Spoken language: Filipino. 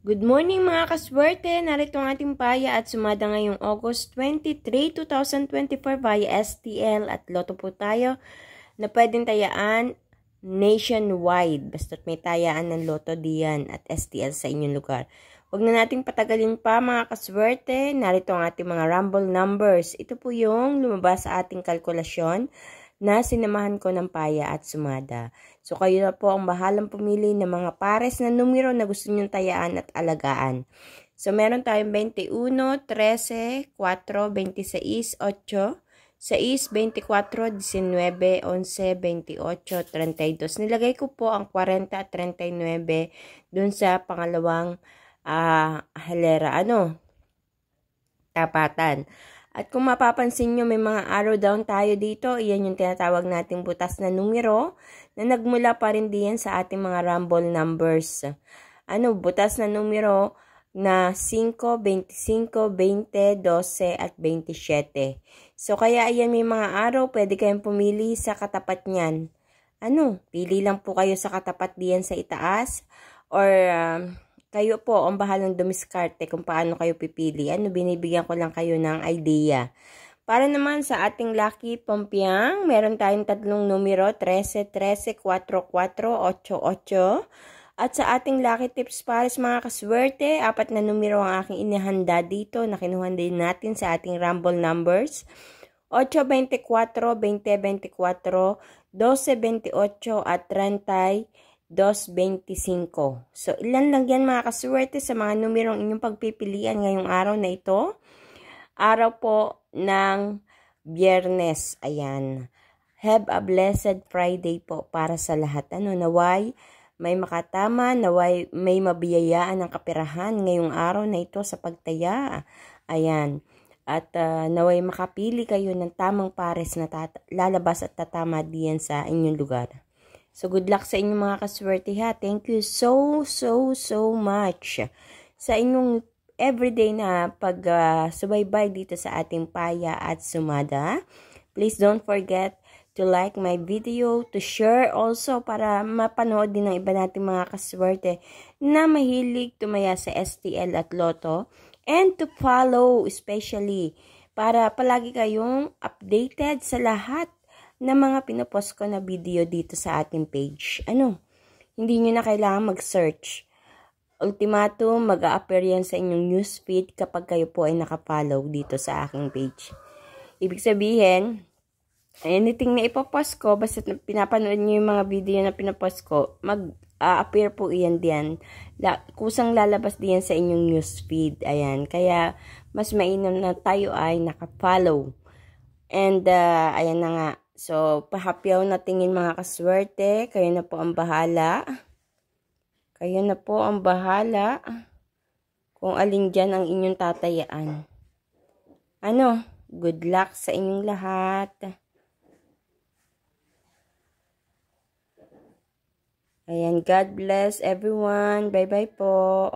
Good morning mga kaswerte! Narito ang ating paya at sumada ngayong August 23, 2024 via STL at Lotto po tayo na pwedeng tayaan nationwide. Basta't may tayaan ng Lotto diyan at STL sa inyong lugar. Huwag na nating patagalin pa mga kaswerte. Narito ang ating mga rumble numbers. Ito po yung lumabas sa ating kalkulasyon na sinamahan ko ng paya at sumada. So, kayo na po ang bahalang pumili ng mga pares na numero na gusto nyong tayaan at alagaan. So, meron tayong 21, 13, 4, 26, 8, 6, 24, 19, 11, 28, 32. Nilagay ko po ang 40 at 39 dun sa pangalawang halera. Tapatan. At kung mapapansin nyo, may mga arrow down tayo dito. Iyan yung tinatawag nating butas na numero na nagmula pa rin diyan sa ating mga rumble numbers. Butas na numero na 5, 25, 20, 12, at 27. So, kaya ayan may mga arrow. Pwede kayong pumili sa katapat niyan. Pili lang po kayo sa katapat diyan sa itaas. Or kayo po ang bahalang dumiskarte kung paano kayo pipili. Binibigyan ko lang kayo ng idea. Para naman sa ating lucky pompiang, meron tayong tatlong numero, 13, 13, 4, 4, 8, 8. At sa ating lucky tips pares mga kaswerte, 4 na numero ang aking inihanda dito na kinuha din natin sa ating rumble numbers. 8, 24, 20, 24, 12, 28, at 30. 2.25. So, ilan lang yan mga kaswerte sa mga numerong inyong pagpipilian ngayong araw na ito. Araw po ng Biyernes. Ayan. Have a blessed Friday po para sa lahat. Naway may makatama, naway may mabiyayaan ng kapirahan ngayong araw na ito sa pagtaya. Ayan. At naway makapili kayo ng tamang pares na lalabas at tatama diyan sa inyong lugar. So, good luck sa inyong mga kaswerte ha. Thank you so much sa inyong everyday na pag-subaybay dito sa ating paya at sumada. Please don't forget to like my video, to share also para mapanood din ng iba nating mga kaswerte na mahilig tumaya sa STL at Lotto. And to follow especially para palagi kayong updated sa lahat na mga pinopost ko na video dito sa ating page. Hindi nyo na kailangan mag-search. Ultimatum, mag-a-appear yan sa inyong newsfeed kapag kayo po ay nakafollow dito sa aking page. Ibig sabihin, anything na ipopost ko, basta pinapanood nyo yung mga video na pinopost ko, mag-a-appear po yan diyan. Kusang lalabas diyan sa inyong newsfeed. Ayan. Kaya, mas mainam na tayo ay nakafollow. And, ayan na nga. So, pahapyaw na tingin mga kaswerte. Kayo na po ang bahala. Kayo na po ang bahala kung alin dyan ang inyong tatayaan. Good luck sa inyong lahat. Ayan, God bless everyone. Bye-bye po.